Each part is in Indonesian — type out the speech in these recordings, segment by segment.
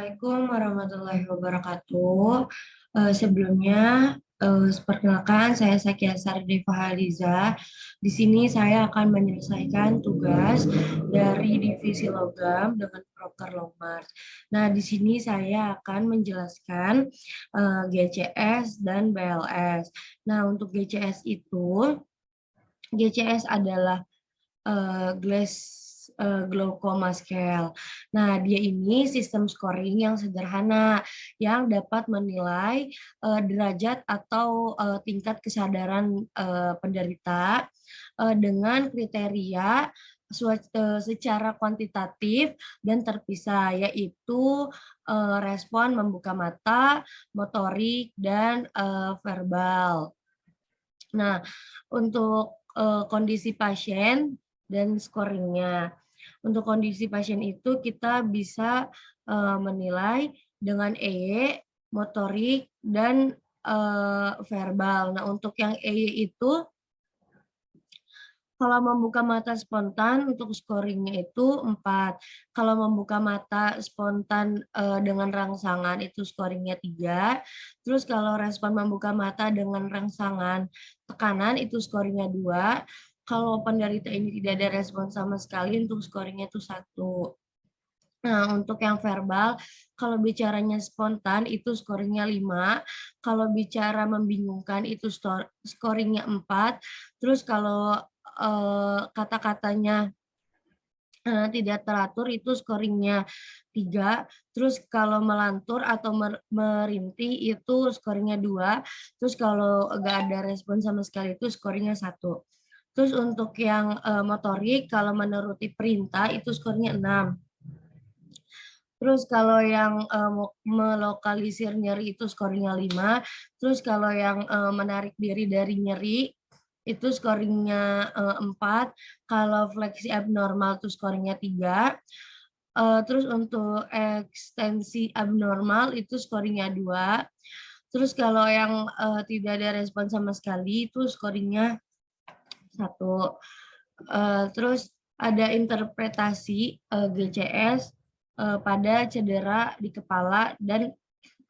Assalamualaikum warahmatullahi wabarakatuh. Sebelumnya, perkenalkan saya Sakia Sardiva Haliza. Di sini saya akan menyelesaikan tugas dari divisi logam dengan proker Longmarch. Nah, di sini saya akan menjelaskan GCS dan BLS. Nah, untuk GCS adalah glass glaucoma scale. Nah, dia ini sistem scoring yang sederhana yang dapat menilai derajat atau tingkat kesadaran penderita dengan kriteria secara kuantitatif dan terpisah, yaitu respon membuka mata, motorik, dan verbal. Nah, untuk kondisi pasien dan scoringnya. Untuk kondisi pasien itu kita bisa menilai dengan EY, motorik, dan verbal. Nah, untuk yang EY itu kalau membuka mata spontan untuk scoringnya itu 4. Kalau membuka mata spontan dengan rangsangan itu scoringnya 3. Terus kalau respon membuka mata dengan rangsangan tekanan itu scoringnya 2. Kalau penderita ini tidak ada respon sama sekali untuk scoringnya itu 1. Nah, untuk yang verbal, kalau bicaranya spontan itu scoringnya 5, kalau bicara membingungkan itu scoringnya 4, terus kalau kata-katanya tidak teratur itu scoringnya 3, terus kalau melantur atau merintih itu scoringnya 2, terus kalau nggak ada respon sama sekali itu scoringnya 1. Terus untuk yang motorik, kalau menuruti perintah itu skornya 6. Terus kalau yang melokalisir nyeri itu skornya 5. Terus kalau yang menarik diri dari nyeri itu scoringnya 4. Kalau fleksi abnormal itu scoringnya 3. Terus untuk ekstensi abnormal itu scoringnya 2. Terus kalau yang tidak ada respon sama sekali itu scoringnya 1. Terus ada interpretasi GCS pada cedera di kepala dan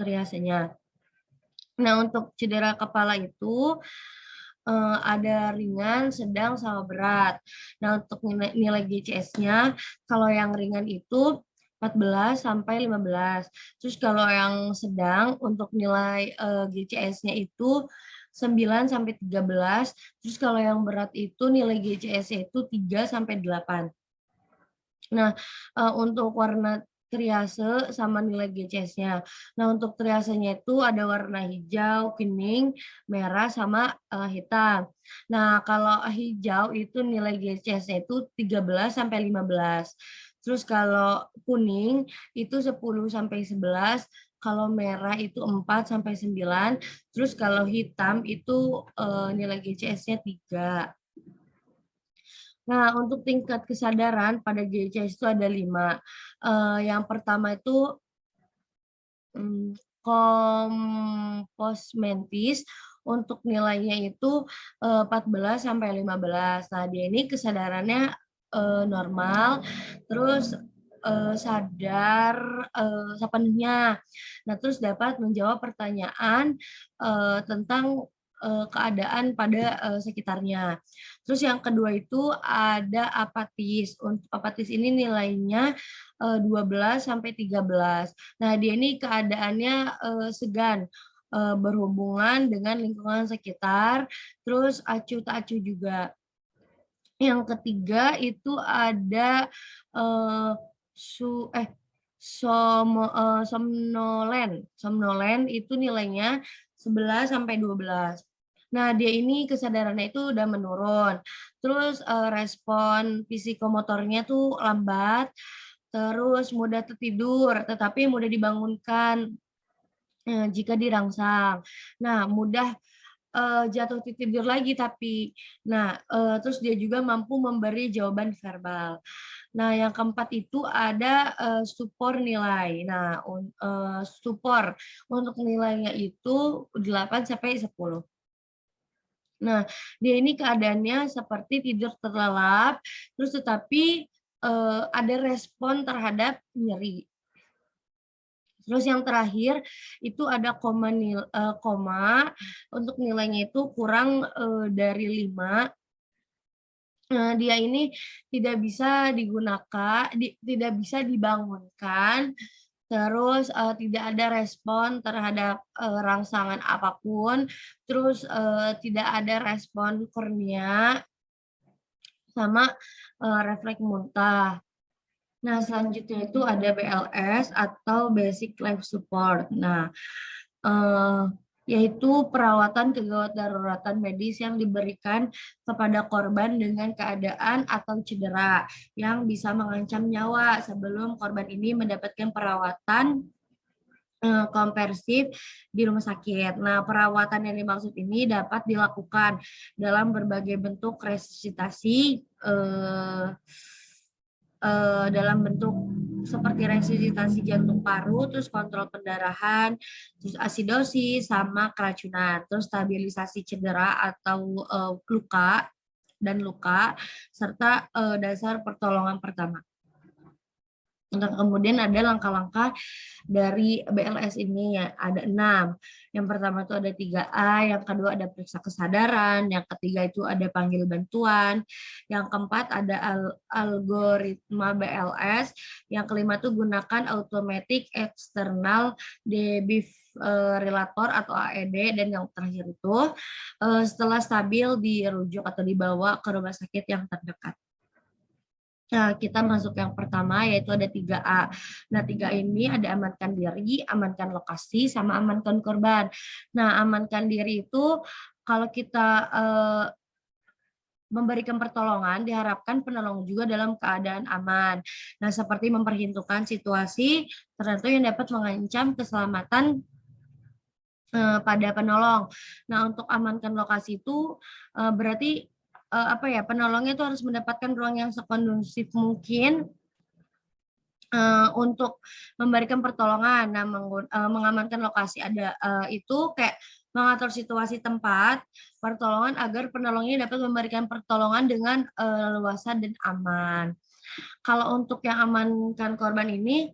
triasenya. Nah, untuk cedera kepala itu ada ringan, sedang, sama berat. Nah, untuk nilai GCS-nya, kalau yang ringan itu 14 sampai 15. Terus kalau yang sedang untuk nilai GCS-nya itu 9 sampai 13. Terus kalau yang berat itu nilai GCS-nya itu 3 sampai 8. Nah, untuk warna triase sama nilai GCS-nya. Nah, untuk triasenya itu ada warna hijau, kuning, merah, sama hitam. Nah, kalau hijau itu nilai GCS-nya itu 13 sampai 15. Terus kalau kuning itu 10 sampai 11, kalau merah itu 4 sampai 9, terus kalau hitam itu nilai GCS-nya 3. Nah, untuk tingkat kesadaran pada GCS itu ada 5. Yang pertama itu kompos mentis, untuk nilainya itu 14 sampai 15. Nah, dia ini kesadarannya normal, terus sadar sepenuhnya. Nah, terus dapat menjawab pertanyaan tentang keadaan pada sekitarnya. Terus yang kedua itu ada apatis. Untuk apatis ini nilainya 12 sampai 13. Nah, dia ini keadaannya segan, berhubungan dengan lingkungan sekitar, terus acuh tak acuh juga. Yang ketiga itu ada eh, somnolen. Somnolen itu nilainya 11 sampai 12. Nah, dia ini kesadarannya itu udah menurun. Terus respon psikomotornya tuh lambat, terus mudah tertidur, tetapi mudah dibangunkan jika dirangsang. Nah, mudah jatuh tidur lagi tapi. Nah, terus dia juga mampu memberi jawaban verbal. Nah, yang keempat itu ada stupor nilai. Nah, stupor untuk nilainya itu 8 sampai 10. Nah, dia ini keadaannya seperti tidur terlelap, terus tetapi ada respon terhadap nyeri. Terus yang terakhir itu ada koma, untuk nilainya itu kurang dari 5. Dia ini tidak bisa digunakan, tidak bisa dibangunkan, terus tidak ada respon terhadap rangsangan apapun, terus tidak ada respon kornea sama refleks muntah. Nah, selanjutnya itu ada BLS atau Basic Life Support. Nah, eh, yaitu perawatan kegawat daruratan medis yang diberikan kepada korban dengan keadaan atau cedera yang bisa mengancam nyawa sebelum korban ini mendapatkan perawatan komprehensif di rumah sakit. Nah, perawatan yang dimaksud ini dapat dilakukan dalam berbagai bentuk resusitasi dalam bentuk seperti resusitasi jantung paru, terus kontrol pendarahan, terus asidosis, sama keracunan, terus stabilisasi cedera atau luka, serta dasar pertolongan pertama. Nah, kemudian ada langkah-langkah dari BLS ini ya, ada 6. Yang pertama itu ada 3A, yang kedua ada periksa kesadaran, yang ketiga itu ada panggil bantuan, yang keempat ada algoritma BLS, yang kelima itu gunakan automatic external defibrillator atau AED, dan yang terakhir itu setelah stabil dirujuk atau dibawa ke rumah sakit yang terdekat. Nah, kita masuk yang pertama yaitu ada 3A. Nah, 3A ini ada amankan diri, amankan lokasi, sama amankan korban. Nah, amankan diri itu kalau kita memberikan pertolongan, diharapkan penolong juga dalam keadaan aman. Nah, seperti memperhitungkan situasi tertentu yang dapat mengancam keselamatan pada penolong. Nah, untuk amankan lokasi itu berarti penolongnya itu harus mendapatkan ruang yang sekondusif mungkin untuk memberikan pertolongan. Nah, mengamankan lokasi ada itu kayak mengatur situasi tempat pertolongan agar penolongnya dapat memberikan pertolongan dengan leluasa dan aman. Kalau untuk yang amankan korban ini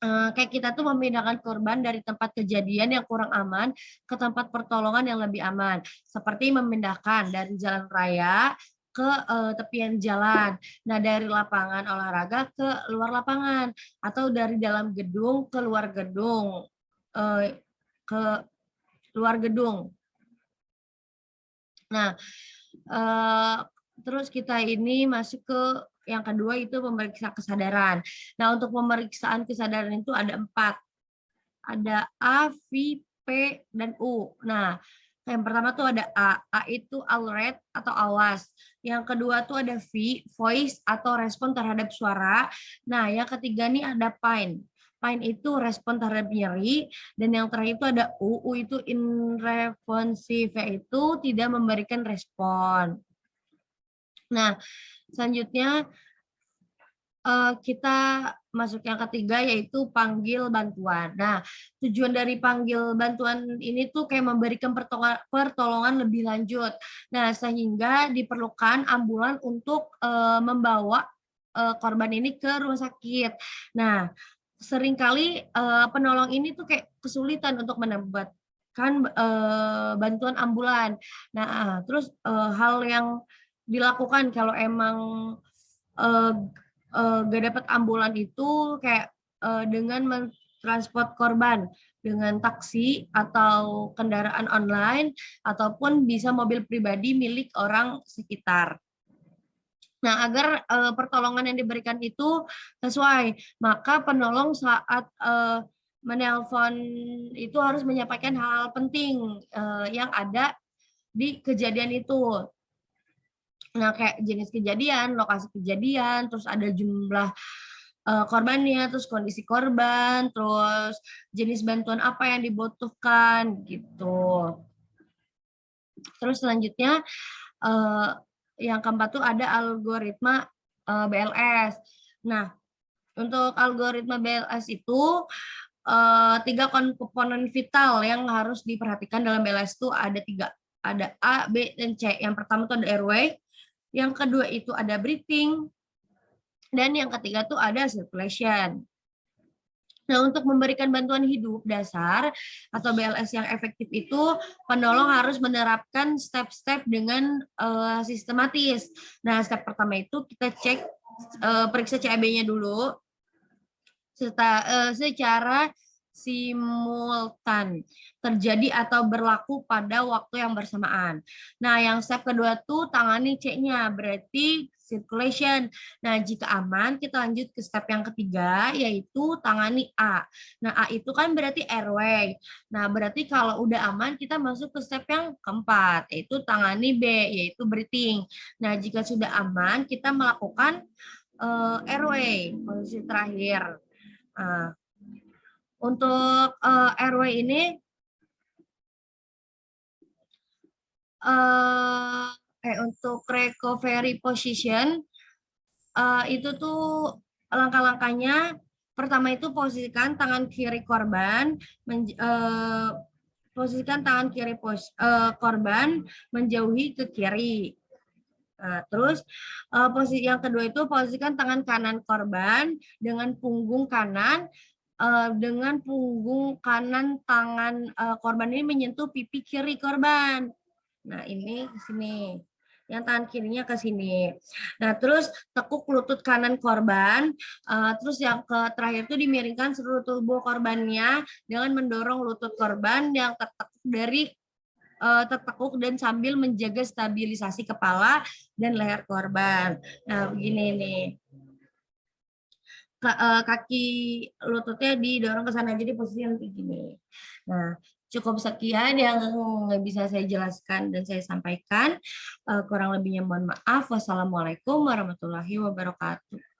kayak kita tuh memindahkan korban dari tempat kejadian yang kurang aman ke tempat pertolongan yang lebih aman, seperti memindahkan dari jalan raya ke tepian jalan. Nah, dari lapangan olahraga ke luar lapangan, atau dari dalam gedung ke luar gedung, ke luar gedung. Nah, terus kita ini masuk ke yang kedua itu pemeriksa kesadaran. Nah, untuk pemeriksaan kesadaran itu ada 4. Ada A, V, P, dan U. Nah, yang pertama tuh ada A. A itu alert atau awas. Yang kedua tuh ada V, voice atau respon terhadap suara. Nah, yang ketiga nih ada Pine. Pine itu respon terhadap nyeri. Dan yang terakhir itu ada U. U itu unresponsive, yaitu tidak memberikan respon. Nah, selanjutnya kita masuk yang ketiga yaitu panggil bantuan. Nah, tujuan dari panggil bantuan ini tuh kayak memberikan pertolongan lebih lanjut. Nah, sehingga diperlukan ambulan untuk membawa korban ini ke rumah sakit. Nah, seringkali penolong ini tuh kayak kesulitan untuk mendapatkan bantuan ambulan. Nah, terus hal yang dilakukan kalau emang gak dapat ambulan itu kayak dengan mentransport korban dengan taksi atau kendaraan online ataupun bisa mobil pribadi milik orang sekitar. Nah, agar pertolongan yang diberikan itu sesuai, maka penolong saat menelpon itu harus menyampaikan hal penting yang ada di kejadian itu. Nah, kayak jenis kejadian, lokasi kejadian, terus ada jumlah korbannya, terus kondisi korban, terus jenis bantuan apa yang dibutuhkan gitu. Terus selanjutnya yang keempat tuh ada algoritma BLS. Nah, untuk algoritma BLS itu 3 komponen vital yang harus diperhatikan dalam BLS itu ada 3. Ada A, B, dan C. Yang pertama itu ada airway, yang kedua itu ada breathing, dan yang ketiga tuh ada circulation. Nah, untuk memberikan bantuan hidup dasar atau BLS yang efektif itu, penolong harus menerapkan step-step dengan sistematis. Nah, step pertama itu kita cek periksa CAB-nya dulu secara simultan terjadi atau berlaku pada waktu yang bersamaan. Nah, yang step kedua tuh tangani C-nya, berarti circulation. Nah, jika aman, kita lanjut ke step yang ketiga, yaitu tangani A. Nah, A itu kan berarti airway. Nah, berarti kalau udah aman, kita masuk ke step yang keempat, yaitu tangani B, yaitu breathing. Nah, jika sudah aman, kita melakukan airway, posisi terakhir. Nah, untuk RW ini untuk recovery position itu tuh langkah-langkahnya. Pertama itu posisikan tangan kiri korban korban menjauhi ke kiri. Nah, terus posisi yang kedua itu posisikan tangan kanan korban dengan punggung kanan tangan korban ini menyentuh pipi kiri korban. Nah, ini ke sini. Yang tangan kirinya ke sini. Nah, terus tekuk lutut kanan korban. Terus yang terakhir itu dimiringkan seluruh tubuh korbannya dengan mendorong lutut korban yang tertekuk dan sambil menjaga stabilisasi kepala dan leher korban. Nah, begini nih. Kaki lututnya didorong ke sana, jadi posisi yang kayak gini. Nah, cukup sekian yang bisa saya jelaskan dan saya sampaikan. Kurang lebihnya mohon maaf. Wassalamualaikum warahmatullahi wabarakatuh.